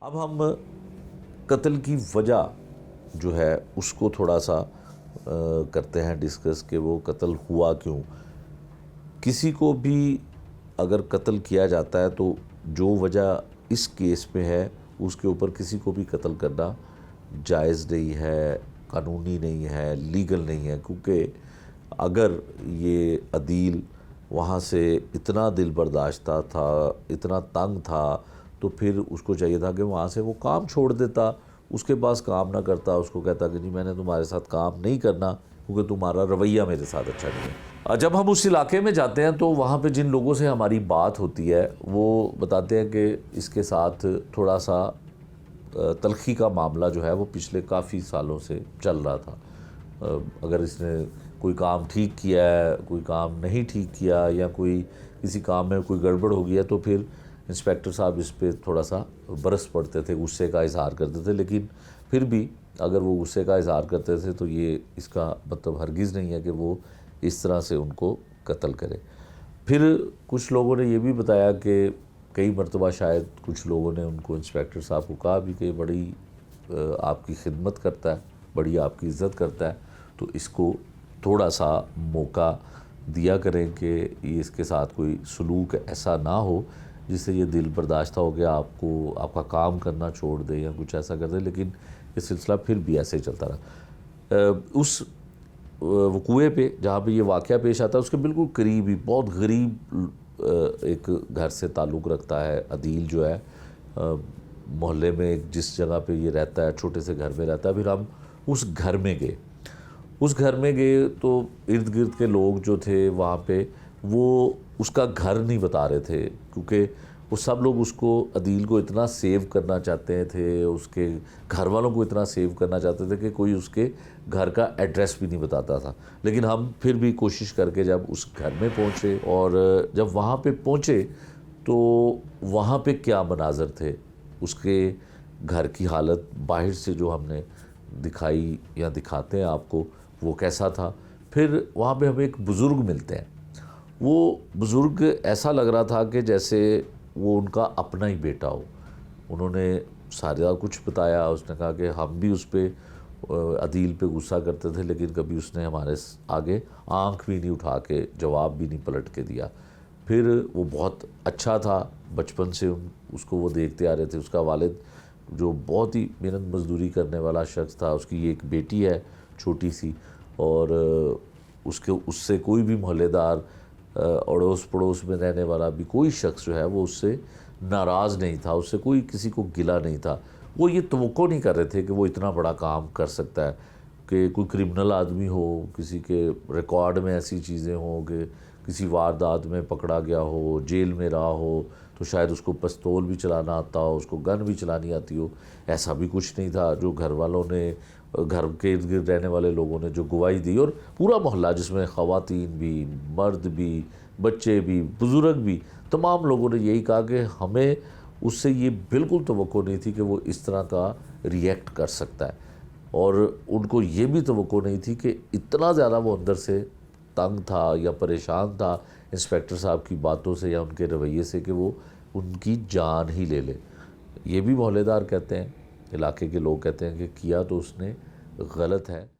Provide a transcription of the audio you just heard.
اب ہم قتل کی وجہ جو ہے اس کو تھوڑا سا کرتے ہیں ڈسکس کہ وہ قتل ہوا کیوں. کسی کو بھی اگر قتل کیا جاتا ہے تو جو وجہ اس کیس میں ہے اس کے اوپر کسی کو بھی قتل کرنا جائز نہیں ہے، قانونی نہیں ہے، لیگل نہیں ہے، کیونکہ اگر یہ عدیل وہاں سے اتنا دل برداشتہ تھا، اتنا تنگ تھا، تو پھر اس کو چاہیے تھا کہ وہاں سے وہ کام چھوڑ دیتا، اس کے پاس کام نہ کرتا، اس کو کہتا کہ جی میں نے تمہارے ساتھ کام نہیں کرنا کیونکہ تمہارا رویہ میرے ساتھ اچھا نہیں ہے. جب ہم اس علاقے میں جاتے ہیں تو وہاں پہ جن لوگوں سے ہماری بات ہوتی ہے وہ بتاتے ہیں کہ اس کے ساتھ تھوڑا سا تلخی کا معاملہ جو ہے وہ پچھلے کافی سالوں سے چل رہا تھا. اگر اس نے کوئی کام ٹھیک کیا ہے، کوئی کام نہیں ٹھیک کیا، یا کوئی کسی کام میں کوئی گڑبڑ ہو گیا تو پھر انسپیکٹر صاحب اس پہ تھوڑا سا برس پڑتے تھے، غصے کا اظہار کرتے تھے. لیکن پھر بھی اگر وہ غصے کا اظہار کرتے تھے تو یہ اس کا مطلب ہرگز نہیں ہے کہ وہ اس طرح سے ان کو قتل کرے. پھر کچھ لوگوں نے یہ بھی بتایا کہ کئی مرتبہ شاید کچھ لوگوں نے ان کو انسپیکٹر صاحب کو کہا بھی کہ بڑی آپ کی خدمت کرتا ہے، بڑی آپ کی عزت کرتا ہے، تو اس کو تھوڑا سا موقع دیا کریں کہ یہ اس کے ساتھ کوئی سلوک ایسا نہ ہو جس سے یہ دل برداشتہ ہو گیا آپ کا کام کرنا چھوڑ دے یا کچھ ایسا کر دے. لیکن یہ سلسلہ پھر بھی ایسے ہی چلتا رہا. اس وقوعے پہ جہاں پہ یہ واقعہ پیش آتا ہے اس کے بالکل قریب ہی بہت غریب ایک گھر سے تعلق رکھتا ہے عدیل جو ہے. محلے میں جس جگہ پہ یہ رہتا ہے چھوٹے سے گھر میں رہتا ہے. پھر ہم اس گھر میں گئے تو ارد گرد کے لوگ جو تھے وہاں پہ وہ اس کا گھر نہیں بتا رہے تھے، کیونکہ وہ سب لوگ اس کو عدیل کو اتنا سیو کرنا چاہتے تھے، اس کے گھر والوں کو اتنا سیو کرنا چاہتے تھے کہ کوئی اس کے گھر کا ایڈریس بھی نہیں بتاتا تھا. لیکن ہم پھر بھی کوشش کر کے جب اس گھر میں پہنچے اور جب وہاں پہ پہنچے تو وہاں پہ کیا مناظر تھے، اس کے گھر کی حالت باہر سے جو ہم نے دکھائی یا دکھاتے ہیں آپ کو وہ کیسا تھا. پھر وہاں پہ ہمیں ایک بزرگ ملتے ہیں. وہ بزرگ ایسا لگ رہا تھا کہ جیسے وہ ان کا اپنا ہی بیٹا ہو. انہوں نے سارا کچھ بتایا. اس نے کہا کہ ہم بھی اس پہ عدیل پہ غصہ کرتے تھے لیکن کبھی اس نے ہمارے آگے آنکھ بھی نہیں اٹھا کے جواب بھی نہیں پلٹ کے دیا. پھر وہ بہت اچھا تھا، بچپن سے اس کو وہ دیکھتے آ رہے تھے. اس کا والد جو بہت ہی محنت مزدوری کرنے والا شخص تھا، اس کی ایک بیٹی ہے چھوٹی سی، اور اس سے کوئی بھی محلے دار اڑوس پڑوس میں رہنے والا بھی کوئی شخص جو ہے وہ اس سے ناراض نہیں تھا، اس سے کوئی کسی کو گلہ نہیں تھا. وہ یہ توقع نہیں کر رہے تھے کہ وہ اتنا بڑا کام کر سکتا ہے، کہ کوئی کرمنل آدمی ہو، کسی کے ریکارڈ میں ایسی چیزیں ہوں کہ کسی واردات میں پکڑا گیا ہو، جیل میں رہا ہو، تو شاید اس کو پستول بھی چلانا آتا ہو، اس کو گن بھی چلانی آتی ہو. ایسا بھی کچھ نہیں تھا. جو گھر والوں نے، گھر کے ارد گرد رہنے والے لوگوں نے جو گواہی دی، اور پورا محلہ جس میں خواتین بھی، مرد بھی، بچے بھی، بزرگ بھی، تمام لوگوں نے یہی کہا کہ ہمیں اس سے یہ بالکل توقع نہیں تھی کہ وہ اس طرح کا ریئیکٹ کر سکتا ہے. اور ان کو یہ بھی توقع نہیں تھی کہ اتنا زیادہ وہ اندر سے تنگ تھا یا پریشان تھا انسپیکٹر صاحب کی باتوں سے یا ان کے رویے سے کہ وہ ان کی جان ہی لے لے. یہ بھی محلے دار کہتے ہیں، علاقے کے لوگ کہتے ہیں کہ کیا تو اس نے غلط ہے.